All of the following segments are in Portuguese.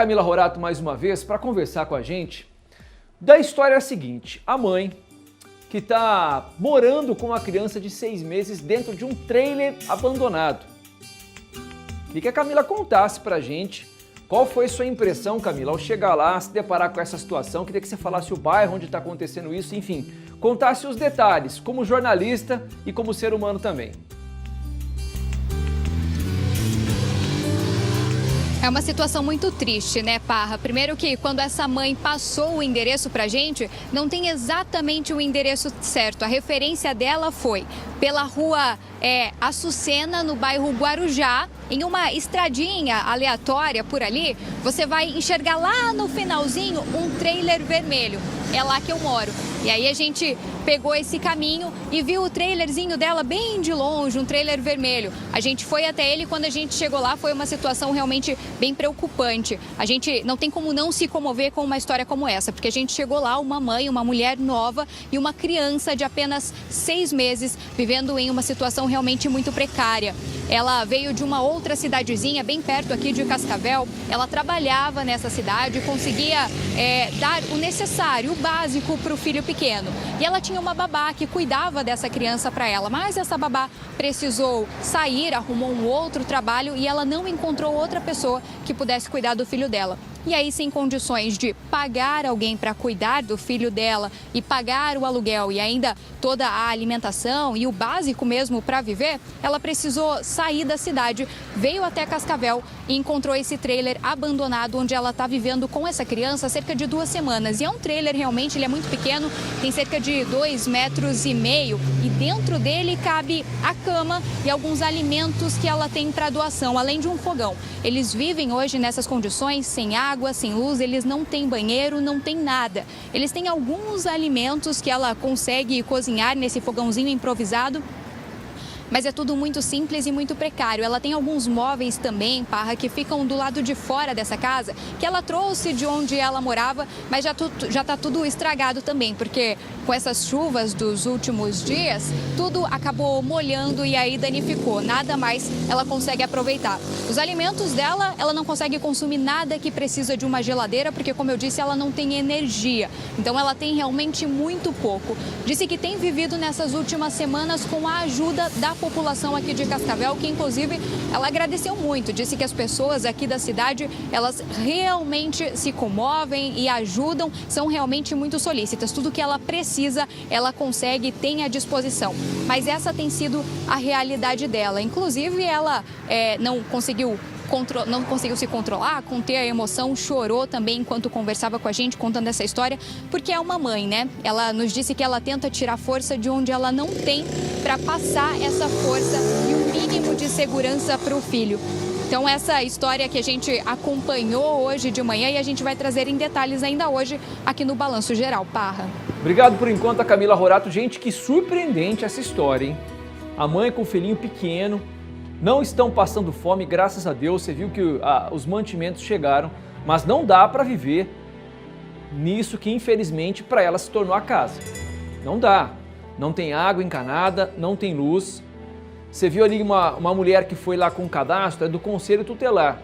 Camila Horato mais uma vez para conversar com a gente. Da história é a seguinte: a mãe que está morando com uma criança de 6 meses dentro de um trailer abandonado. Queria que a Camila contasse pra gente qual foi sua impressão, Camila, ao chegar lá, se deparar com essa situação. Queria que você falasse o bairro onde está acontecendo isso, enfim, contasse os detalhes, como jornalista e como ser humano também. É uma situação muito triste, né, Parra? Primeiro que quando essa mãe passou o endereço pra gente, não tem exatamente o endereço certo. A referência dela foi pela rua Açucena, no bairro Guarujá, em uma estradinha aleatória por ali, você vai enxergar lá no finalzinho um trailer vermelho. É lá que eu moro. E aí a gente pegou esse caminho e viu o trailerzinho dela bem de longe, um trailer vermelho. A gente foi até ele e quando a gente chegou lá foi uma situação realmente bem preocupante. A gente não tem como não se comover com uma história como essa, porque a gente chegou lá, uma mãe, uma mulher nova e uma criança de apenas 6 meses vivendo em uma situação realmente muito precária. Ela veio de uma outra cidadezinha bem perto aqui de Cascavel. Ela trabalhava nessa cidade, conseguia dar o necessário, o básico para o filho pequeno. E ela tinha uma babá que cuidava dessa criança para ela, mas essa babá precisou sair, arrumou um outro trabalho e ela não encontrou outra pessoa que pudesse cuidar do filho dela. E aí, sem condições de pagar alguém para cuidar do filho dela e pagar o aluguel e ainda toda a alimentação e o básico mesmo para viver, ela precisou sair da cidade, veio até Cascavel e encontrou esse trailer abandonado onde ela está vivendo com essa criança há cerca de 2 semanas. E é um trailer realmente, ele é muito pequeno, tem cerca de 2,5 metros e dentro dele cabe a cama e alguns alimentos que ela tem para doação, além de um fogão. Eles vivem hoje nessas condições, sem água, sem luz, eles não têm banheiro, não têm nada. Eles têm alguns alimentos que ela consegue cozinhar nesse fogãozinho improvisado, mas é tudo muito simples e muito precário. Ela tem alguns móveis também, Parra, que ficam do lado de fora dessa casa, que ela trouxe de onde ela morava, mas já está tudo estragado também, porque com essas chuvas dos últimos dias, tudo acabou molhando e aí danificou. Nada mais ela consegue aproveitar. Os alimentos dela, ela não consegue consumir nada que precisa de uma geladeira, porque, como eu disse, ela não tem energia. Então, ela tem realmente muito pouco. Disse que tem vivido nessas últimas semanas com a ajuda da população aqui de Cascavel, que inclusive ela agradeceu muito, disse que as pessoas aqui da cidade, elas realmente se comovem e ajudam, são realmente muito solícitas, tudo que ela precisa, ela consegue, tem à disposição, mas essa tem sido a realidade dela, inclusive ela não conseguiu se controlar, conter a emoção, chorou também enquanto conversava com a gente, contando essa história, porque é uma mãe, né? Ela nos disse que ela tenta tirar força de onde ela não tem para passar essa força e um mínimo de segurança para o filho. Então, essa história que a gente acompanhou hoje de manhã e a gente vai trazer em detalhes ainda hoje aqui no Balanço Geral. Parra. Obrigado por enquanto a Camila Horato. Gente, que surpreendente essa história, hein? A mãe com o filhinho pequeno, não estão passando fome, graças a Deus. Você viu que os mantimentos chegaram, mas não dá para viver nisso que, infelizmente, para ela se tornou a casa. Não dá. Não tem água encanada, não tem luz. Você viu ali uma mulher que foi lá com o cadastro, é do Conselho Tutelar.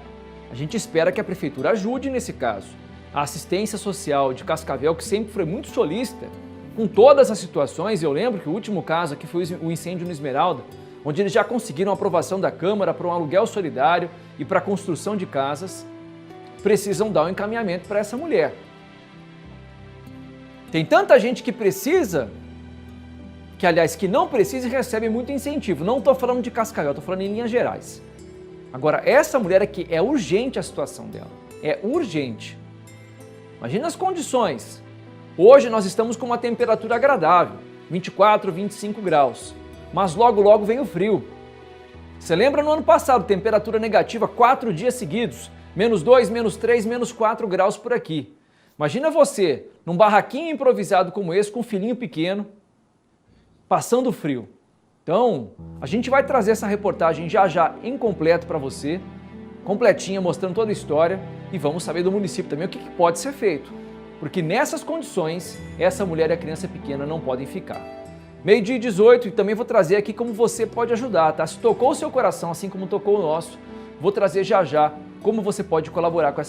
A gente espera que a Prefeitura ajude nesse caso. A assistência social de Cascavel, que sempre foi muito solícita, com todas as situações. Eu lembro que o último caso aqui foi o incêndio no Esmeralda, onde eles já conseguiram a aprovação da Câmara para um aluguel solidário e para a construção de casas, precisam dar um encaminhamento para essa mulher. Tem tanta gente que precisa, que não precisa e recebe muito incentivo. Não estou falando de Cascavel, estou falando em linhas gerais. Agora, essa mulher aqui, é urgente a situação dela, é urgente. Imagina as condições. Hoje nós estamos com uma temperatura agradável, 24, 25 graus. Mas logo, logo vem o frio. Você lembra no ano passado, temperatura negativa 4 dias seguidos, -2, -3, -4 graus por aqui. Imagina você, num barraquinho improvisado como esse, com um filhinho pequeno, passando frio. Então, a gente vai trazer essa reportagem já incompleto para você, completinha, mostrando toda a história, e vamos saber do município também o que pode ser feito. Porque nessas condições, essa mulher e a criança pequena não podem ficar. 12h18, e também vou trazer aqui como você pode ajudar, tá? Se tocou o seu coração, assim como tocou o nosso, vou trazer já como você pode colaborar com essa